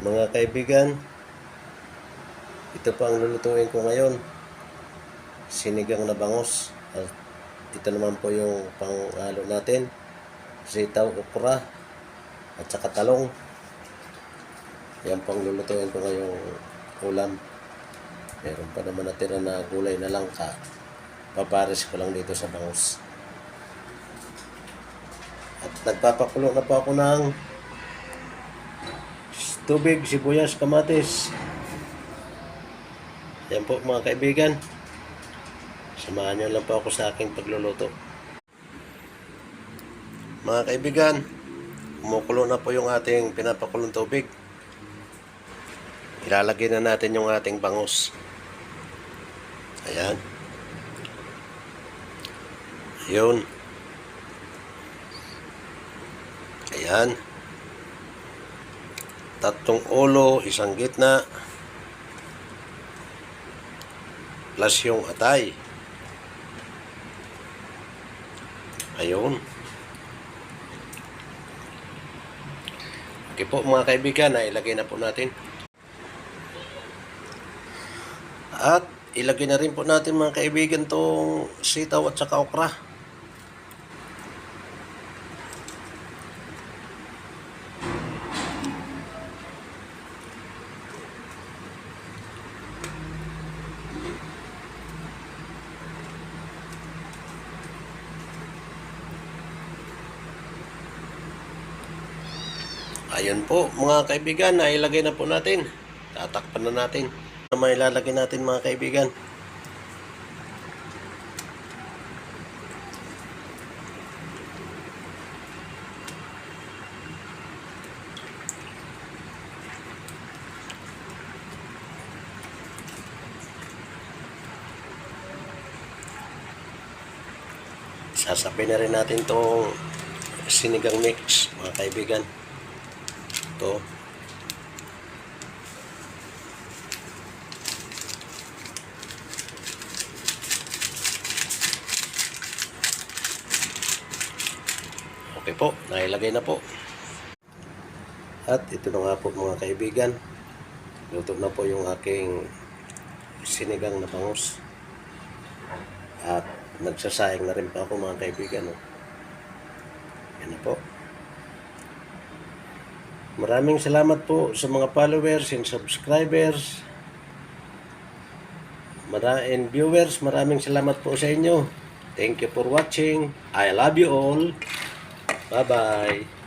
Mga kaibigan, ito pa ang lulutuin ko ngayon. Sinigang na bangus. At ito naman po yung panghalo natin. Sitaw, okra, at saka talong. Yan po ang lulutuin ko ngayong ulam. Meron pa naman natira na gulay na langka. Papares ko lang dito sa bangus. At nagpapakulo na po ako ng tubig, sibuyas, kamatis. Yan po mga kaibigan. Samahan niyo lang po ako sa aking pagluluto. Mga kaibigan, kumukulo na po yung ating pinapakulong tubig. Ilalagay na natin yung ating bangus. Ayan. Ayun. Ayan. 3 ulo, 1 gitna, plus yung atay. Ayun. Okay po mga kaibigan, na ilagay na po natin. At ilagay na rin po natin mga kaibigan tong sitaw at saka okra. Ayun po mga kaibigan, na ilagay na po natin. Tatakpan na natin. May ilalagay natin mga kaibigan. Sasapin na rin natin itong sinigang mix mga kaibigan. Ito. Okay po, nailagay na po. At ito na nga po mga kaibigan. Luto na po yung aking sinigang na bangus. At nagsasayang na rin pa ako mga kaibigan. Yan na po. Maraming salamat po sa mga followers and subscribers and viewers. Maraming salamat po sa inyo. Thank you for watching. I love you all. Bye-bye.